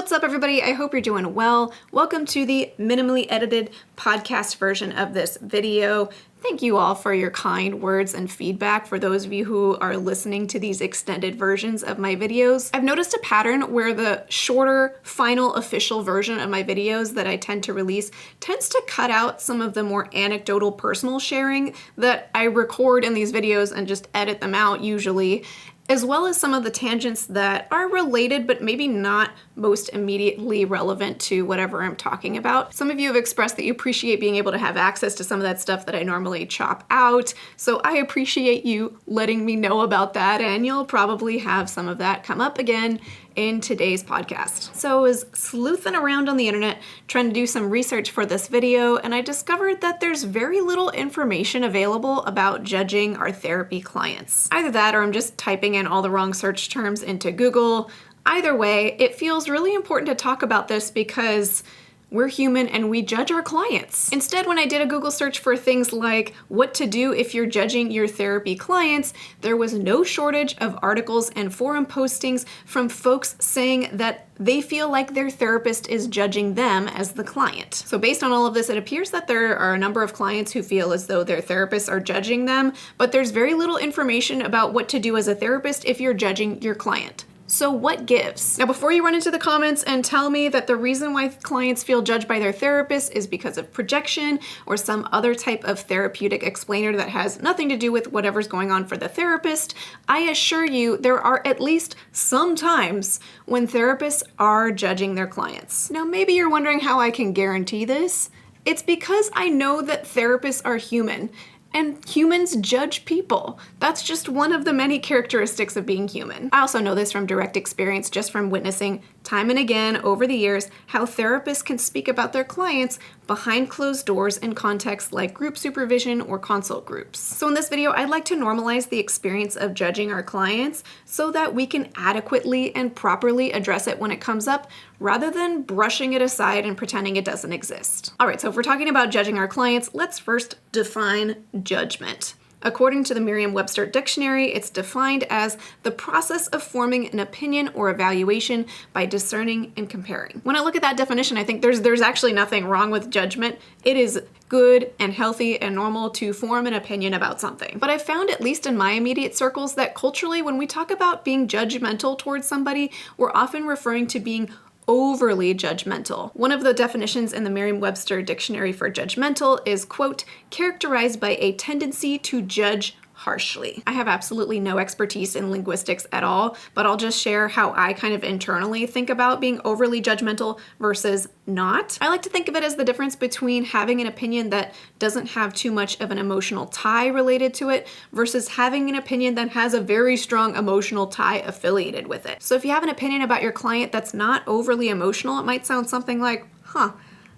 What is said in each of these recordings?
What's up, everybody? I hope you're doing well. Welcome to the minimally edited podcast version of this video. Thank you all for your kind words and feedback for those of you who are listening to these extended versions of my videos. I've noticed a pattern where the shorter, final, official version of my videos that I tend to release tends to cut out some of the more anecdotal personal sharing that I record in these videos and just edit them out usually, as well as some of the tangents that are related but maybe not most immediately relevant to whatever I'm talking about. Some of you have expressed that you appreciate being able to have access to some of that stuff that I normally chop out, so I appreciate you letting me know about that, and you'll probably have some of that come up again in today's podcast. So I was sleuthing around on the internet trying to do some research for this video, and I discovered that there's very little information available about judging our therapy clients. Either that or I'm just typing in all the wrong search terms into Google. Either way, it feels really important to talk about this because we're human and we judge our clients. Instead, when I did a Google search for things like what to do if you're judging your therapy clients, there was no shortage of articles and forum postings from folks saying that they feel like their therapist is judging them as the client. So based on all of this, it appears that there are a number of clients who feel as though their therapists are judging them, but there's very little information about what to do as a therapist if you're judging your client. So what gives? Now, before you run into the comments and tell me that the reason why clients feel judged by their therapist is because of projection or some other type of therapeutic explainer that has nothing to do with whatever's going on for the therapist, I assure you there are at least some times when therapists are judging their clients. Now, maybe you're wondering how I can guarantee this. It's because I know that therapists are human. And humans judge people. That's just one of the many characteristics of being human. I also know this from direct experience, just from witnessing time and again over the years how therapists can speak about their clients behind closed doors in contexts like group supervision or consult groups. So in this video, I'd like to normalize the experience of judging our clients so that we can adequately and properly address it when it comes up, rather than brushing it aside and pretending it doesn't exist. All right, so if we're talking about judging our clients, let's first define judgment. According to the Merriam-Webster dictionary, it's defined as the process of forming an opinion or evaluation by discerning and comparing. When I look at that definition, I think there's actually nothing wrong with judgment. It is good and healthy and normal to form an opinion about something. But I've found, at least in my immediate circles, that culturally, when we talk about being judgmental towards somebody, we're often referring to being overly judgmental. One of the definitions in the Merriam-Webster dictionary for judgmental is, quote, characterized by a tendency to judge harshly. I have absolutely no expertise in linguistics at all, but I'll just share how I kind of internally think about being overly judgmental versus not. I like to think of it as the difference between having an opinion that doesn't have too much of an emotional tie related to it versus having an opinion that has a very strong emotional tie affiliated with it. So if you have an opinion about your client that's not overly emotional, it might sound something like, I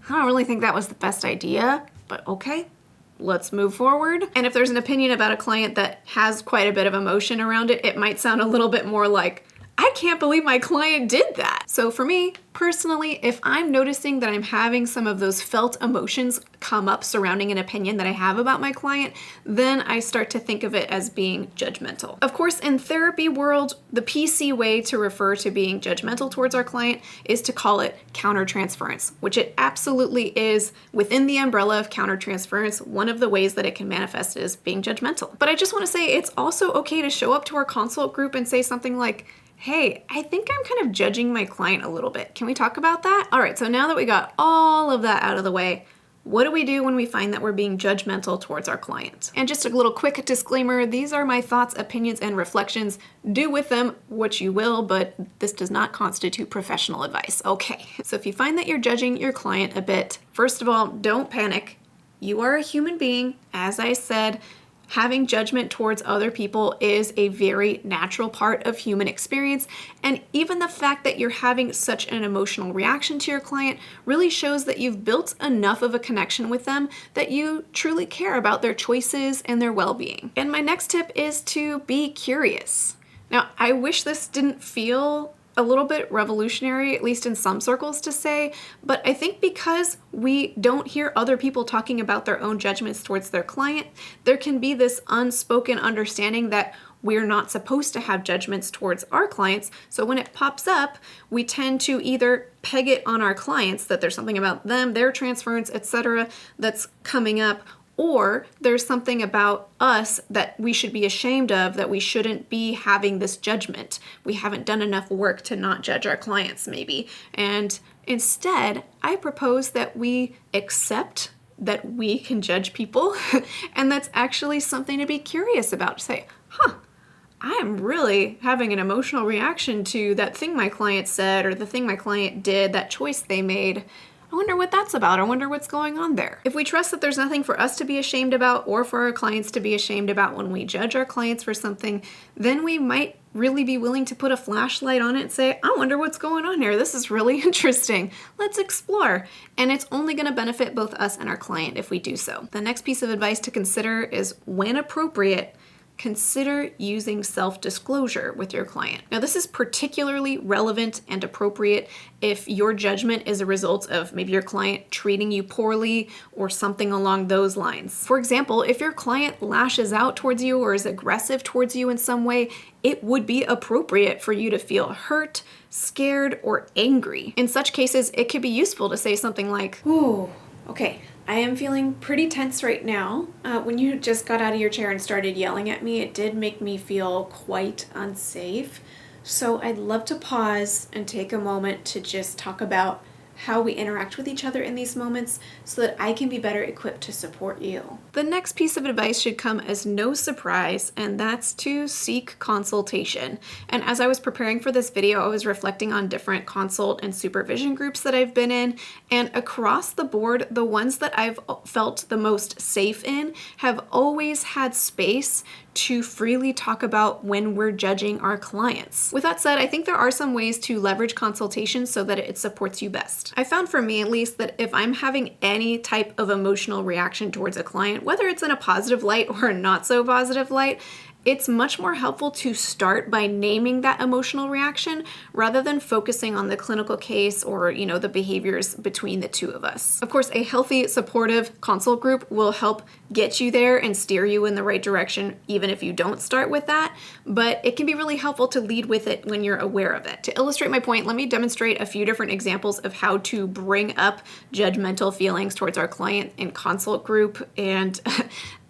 don't really think that was the best idea, but okay. Let's move forward. And if there's an opinion about a client that has quite a bit of emotion around it, it might sound a little bit more like, I can't believe my client did that. So for me, personally, if I'm noticing that I'm having some of those felt emotions come up surrounding an opinion that I have about my client, then I start to think of it as being judgmental. Of course, in therapy world, the PC way to refer to being judgmental towards our client is to call it countertransference, which it absolutely is within the umbrella of countertransference. One of the ways that it can manifest is being judgmental. But I just want to say it's also okay to show up to our consult group and say something like, hey, I think I'm kind of judging my client a little bit. Can we talk about that? All right, so now that we got all of that out of the way, what do we do when we find that we're being judgmental towards our client? And just a little quick disclaimer, these are my thoughts, opinions, and reflections. Do with them what you will, but this does not constitute professional advice. Okay, so if you find that you're judging your client a bit, first of all, don't panic. You are a human being. As I said, having judgment towards other people is a very natural part of human experience, and even the fact that you're having such an emotional reaction to your client really shows that you've built enough of a connection with them that you truly care about their choices and their well-being. And my next tip is to be curious. Now, I wish this didn't feel a little bit revolutionary, at least in some circles, to say, but I think because we don't hear other people talking about their own judgments towards their client, there can be this unspoken understanding that we're not supposed to have judgments towards our clients. So when it pops up, we tend to either peg it on our clients, that there's something about them, their transference, etc., that's coming up, or there's something about us that we should be ashamed of, that we shouldn't be having this judgment. We haven't done enough work to not judge our clients, maybe. And instead, I propose that we accept that we can judge people, and that's actually something to be curious about. Say, I am really having an emotional reaction to that thing my client said, or the thing my client did, that choice they made. I wonder what that's about. I wonder what's going on there. If we trust that there's nothing for us to be ashamed about or for our clients to be ashamed about when we judge our clients for something, then we might really be willing to put a flashlight on it and say, I wonder what's going on here. This is really interesting. Let's explore. And it's only going to benefit both us and our client if we do so. The next piece of advice to consider is, when appropriate, consider using self-disclosure with your client. Now, this is particularly relevant and appropriate if your judgment is a result of maybe your client treating you poorly or something along those lines. For example, if your client lashes out towards you or is aggressive towards you in some way, it would be appropriate for you to feel hurt, scared, or angry. In such cases, it could be useful to say something like, "Ooh, okay, I am feeling pretty tense right now. When you just got out of your chair and started yelling at me, it did make me feel quite unsafe. So I'd love to pause and take a moment to just talk about how we interact with each other in these moments so that I can be better equipped to support you." The next piece of advice should come as no surprise, and that's to seek consultation. And as I was preparing for this video, I was reflecting on different consult and supervision groups that I've been in, and across the board, the ones that I've felt the most safe in have always had space to freely talk about when we're judging our clients. With that said, I think there are some ways to leverage consultation so that it supports you best. I found, for me at least, that if I'm having any type of emotional reaction towards a client, whether it's in a positive light or a not so positive light, it's much more helpful to start by naming that emotional reaction rather than focusing on the clinical case or, the behaviors between the two of us. Of course, a healthy, supportive consult group will help get you there and steer you in the right direction, even if you don't start with that, but it can be really helpful to lead with it when you're aware of it. To illustrate my point, let me demonstrate a few different examples of how to bring up judgmental feelings towards our client in consult group. And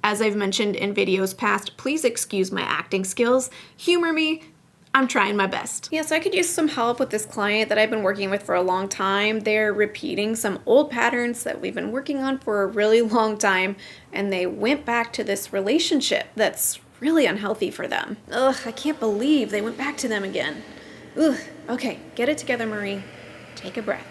as I've mentioned in videos past, please excuse my acting skills. Humor me. I'm trying my best. Yeah, so I could use some help with this client that I've been working with for a long time. They're repeating some old patterns that we've been working on for a really long time, and they went back to this relationship that's really unhealthy for them. Ugh, I can't believe they went back to them again. Ugh, okay, get it together, Marie. Take a breath.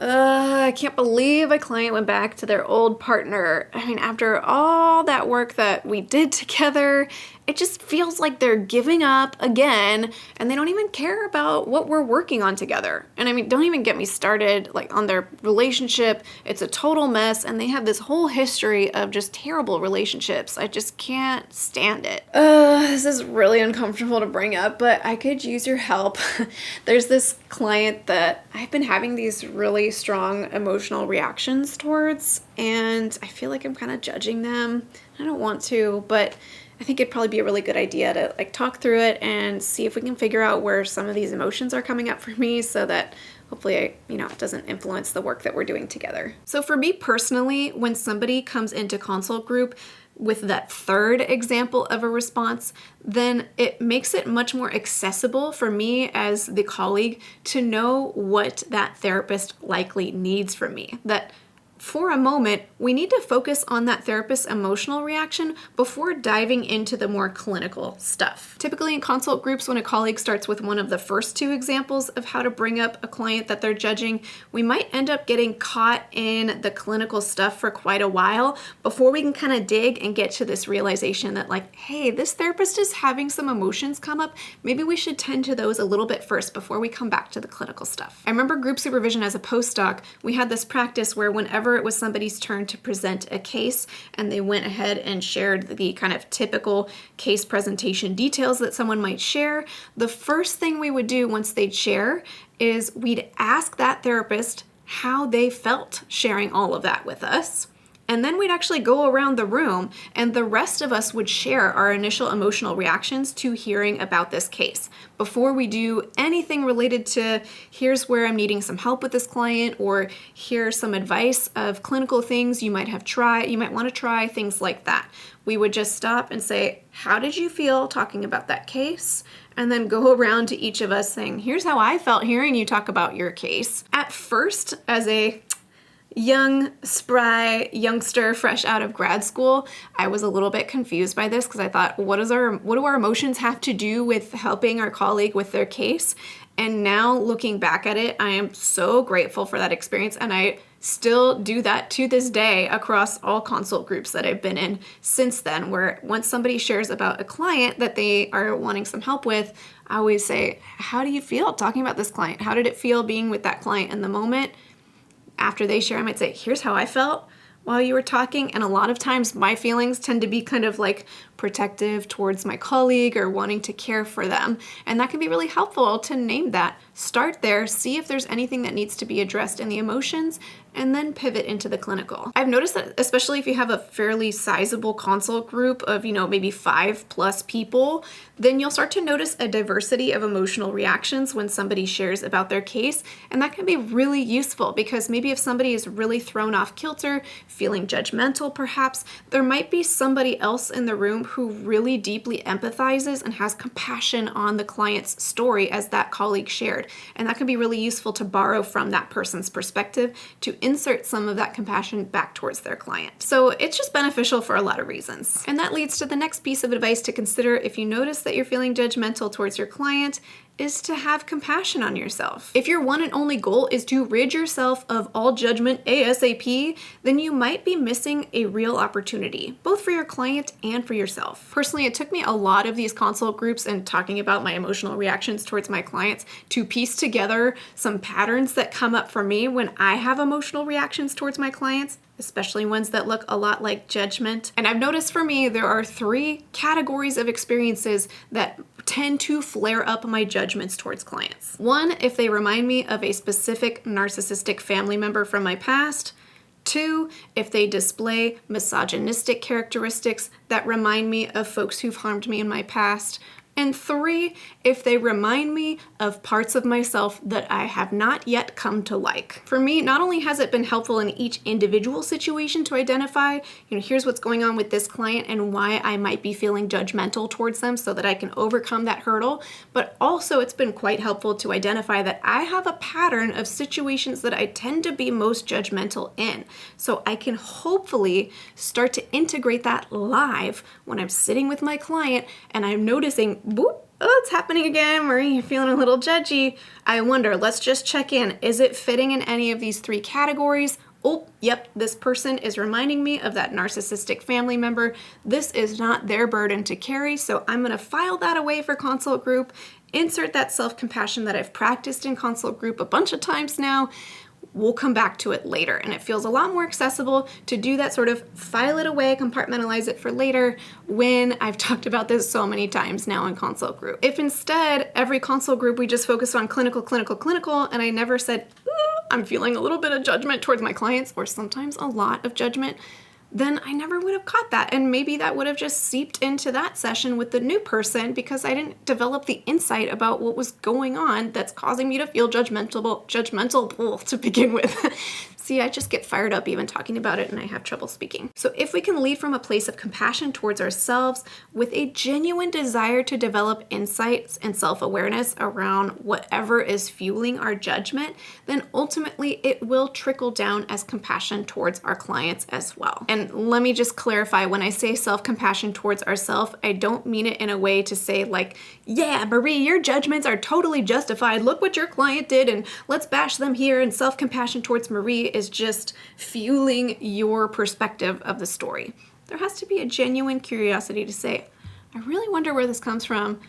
I can't believe a client went back to their old partner. I mean, after all that work that we did together, it just feels like they're giving up again, and they don't even care about what we're working on together. And I mean, don't even get me started on their relationship. It's a total mess, and they have this whole history of just terrible relationships. I just can't stand it. This is really uncomfortable to bring up, but I could use your help. There's this client that I've been having these really strong emotional reactions towards, and I feel like I'm kind of judging them. I don't want to, but I think it'd probably be a really good idea to talk through it and see if we can figure out where some of these emotions are coming up for me so that hopefully it doesn't influence the work that we're doing together. So for me personally, when somebody comes into consult group with that third example of a response, then it makes it much more accessible for me as the colleague to know what that therapist likely needs from me. That for a moment, we need to focus on that therapist's emotional reaction before diving into the more clinical stuff. Typically in consult groups, when a colleague starts with one of the first two examples of how to bring up a client that they're judging, we might end up getting caught in the clinical stuff for quite a while before we can kind of dig and get to this realization that hey, this therapist is having some emotions come up. Maybe we should tend to those a little bit first before we come back to the clinical stuff. I remember group supervision as a postdoc, we had this practice where whenever it was somebody's turn to present a case and they went ahead and shared the kind of typical case presentation details that someone might share, the first thing we would do once they'd share is we'd ask that therapist how they felt sharing all of that with us. And then we'd actually go around the room and the rest of us would share our initial emotional reactions to hearing about this case. Before we do anything related to here's where I'm needing some help with this client, or here's some advice of clinical things you might want to try, things like that. We would just stop and say, how did you feel talking about that case? And then go around to each of us saying, here's how I felt hearing you talk about your case. At first, as a young, spry youngster fresh out of grad school, I was a little bit confused by this because I thought, what do our emotions have to do with helping our colleague with their case? And now looking back at it, I am so grateful for that experience, and I still do that to this day across all consult groups that I've been in since then, where once somebody shares about a client that they are wanting some help with, I always say, how do you feel talking about this client? How did it feel being with that client in the moment? After they share, I might say, here's how I felt while you were talking. And a lot of times my feelings tend to be kind of like protective towards my colleague or wanting to care for them. And that can be really helpful to name that. Start there, see if there's anything that needs to be addressed in the emotions, and then pivot into the clinical. I've noticed that especially if you have a fairly sizable consult group of, maybe 5+ people, then you'll start to notice a diversity of emotional reactions when somebody shares about their case. And that can be really useful because maybe if somebody is really thrown off kilter, feeling judgmental perhaps, there might be somebody else in the room who really deeply empathizes and has compassion on the client's story as that colleague shared. And that can be really useful to borrow from that person's perspective to insert some of that compassion back towards their client. So it's just beneficial for a lot of reasons. And that leads to the next piece of advice to consider if you notice that you're feeling judgmental towards your client, is to have compassion on yourself. If your one and only goal is to rid yourself of all judgment ASAP, then you might be missing a real opportunity, both for your client and for yourself. Personally, it took me a lot of these consult groups and talking about my emotional reactions towards my clients to piece together some patterns that come up for me when I have emotional reactions towards my clients, especially ones that look a lot like judgment. And I've noticed for me, there are 3 categories of experiences that tend to flare up my judgments towards clients. 1, if they remind me of a specific narcissistic family member from my past. 2, if they display misogynistic characteristics that remind me of folks who've harmed me in my past. And 3, if they remind me of parts of myself that I have not yet come to like. For me, not only has it been helpful in each individual situation to identify, here's what's going on with this client and why I might be feeling judgmental towards them so that I can overcome that hurdle, but also it's been quite helpful to identify that I have a pattern of situations that I tend to be most judgmental in. So I can hopefully start to integrate that live when I'm sitting with my client and I'm noticing, boop, oh, it's happening again, Marie, you're feeling a little judgy. I wonder, let's just check in. Is it fitting in any of these 3 categories? Oh, yep, this person is reminding me of that narcissistic family member. This is not their burden to carry, so I'm gonna file that away for consult group, insert that self-compassion that I've practiced in consult group a bunch of times now. We'll come back to it later. And it feels a lot more accessible to do that sort of file it away, compartmentalize it for later when I've talked about this so many times now in consult group. If instead every consult group we just focused on clinical, and I never said, I'm feeling a little bit of judgment towards my clients, or sometimes a lot of judgment, then I never would have caught that. And maybe that would have just seeped into that session with the new person because I didn't develop the insight about what was going on that's causing me to feel judgmental to begin with. See, I just get fired up even talking about it and I have trouble speaking. So if we can lead from a place of compassion towards ourselves with a genuine desire to develop insights and self-awareness around whatever is fueling our judgment, then ultimately it will trickle down as compassion towards our clients as well. And let me just clarify, when I say self-compassion towards ourselves, I don't mean it in a way to say like, yeah, Marie, your judgments are totally justified. Look what your client did and let's bash them here. And self-compassion towards Marie is just fueling your perspective of the story. There has to be a genuine curiosity to say, I really wonder where this comes from.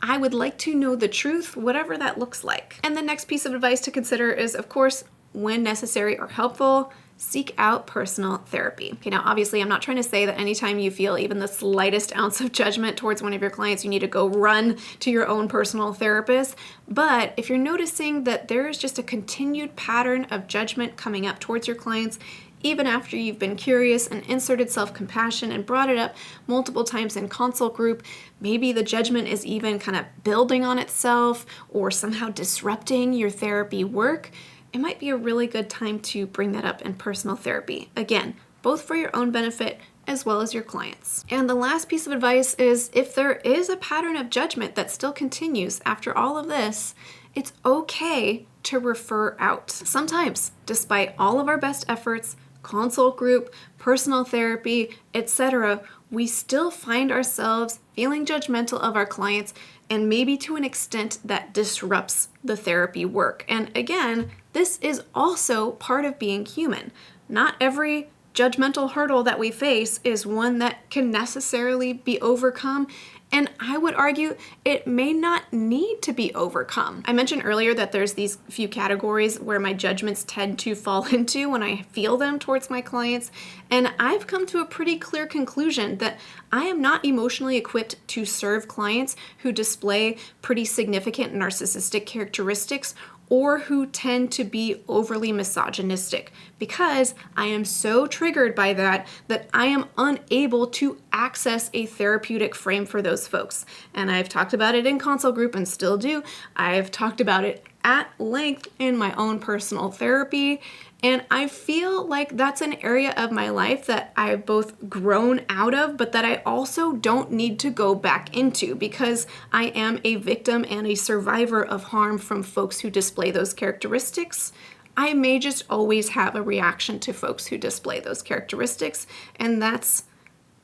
I would like to know the truth, whatever that looks like. And the next piece of advice to consider is, of course, when necessary or helpful, seek out personal therapy. Okay, now obviously I'm not trying to say that anytime you feel even the slightest ounce of judgment towards one of your clients, you need to go run to your own personal therapist. But if you're noticing that there is just a continued pattern of judgment coming up towards your clients, even after you've been curious and inserted self-compassion and brought it up multiple times in consult group. Maybe the judgment is even kind of building on itself or somehow disrupting your therapy work. It might be a really good time to bring that up in personal therapy. Again, both for your own benefit as well as your clients. And the last piece of advice is, if there is a pattern of judgment that still continues after all of this, it's okay to refer out. Sometimes, despite all of our best efforts, consult group, personal therapy, etc., we still find ourselves feeling judgmental of our clients, and maybe to an extent that disrupts the therapy work. And again, this is also part of being human. Not every judgmental hurdle that we face is one that can necessarily be overcome, and I would argue it may not need to be overcome. I mentioned earlier that there's these few categories where my judgments tend to fall into when I feel them towards my clients, and I've come to a pretty clear conclusion that I am not emotionally equipped to serve clients who display pretty significant narcissistic characteristics or who tend to be overly misogynistic, because I am so triggered by that I am unable to access a therapeutic frame for those folks. And I've talked about it in consult group and still do. I've talked about it at length in my own personal therapy. And I feel like that's an area of my life that I've both grown out of, but that I also don't need to go back into, because I am a victim and a survivor of harm from folks who display those characteristics. I may just always have a reaction to folks who display those characteristics, and that's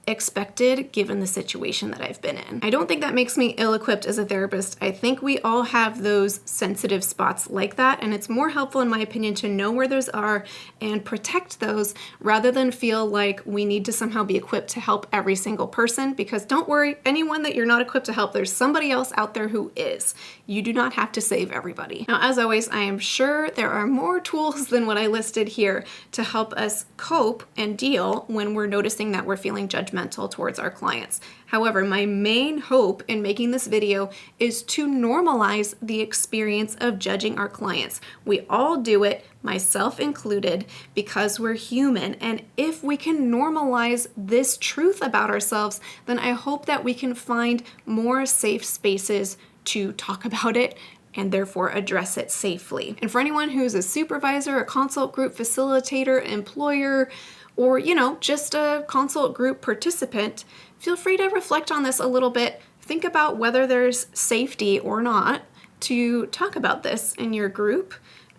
expected given the situation that I've been in. I don't think that makes me ill-equipped as a therapist. I think we all have those sensitive spots like that, and it's more helpful, in my opinion, to know where those are and protect those rather than feel like we need to somehow be equipped to help every single person, because don't worry, anyone that you're not equipped to help, there's somebody else out there who is. You do not have to save everybody. Now, as always, I am sure there are more tools than what I listed here to help us cope and deal when we're noticing that we're feeling judgmental towards our clients. However, my main hope in making this video is to normalize the experience of judging our clients. We all do it, myself included, because we're human. And if we can normalize this truth about ourselves, then I hope that we can find more safe spaces to talk about it and therefore address it safely. And for anyone who's a supervisor, a consult group facilitator, employer, or, just a consult group participant, feel free to reflect on this a little bit. Think about whether there's safety or not to talk about this in your group,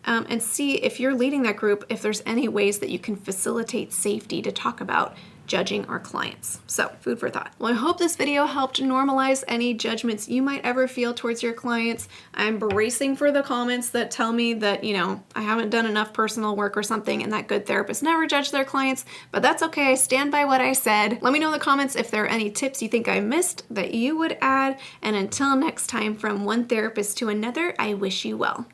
and see if you're leading that group, if there's any ways that you can facilitate safety to talk about judging our clients. So, food for thought. Well, I hope this video helped normalize any judgments you might ever feel towards your clients. I'm bracing for the comments that tell me that, I haven't done enough personal work or something, and that good therapists never judge their clients, but that's okay. I stand by what I said. Let me know in the comments if there are any tips you think I missed that you would add, and until next time, from one therapist to another, I wish you well.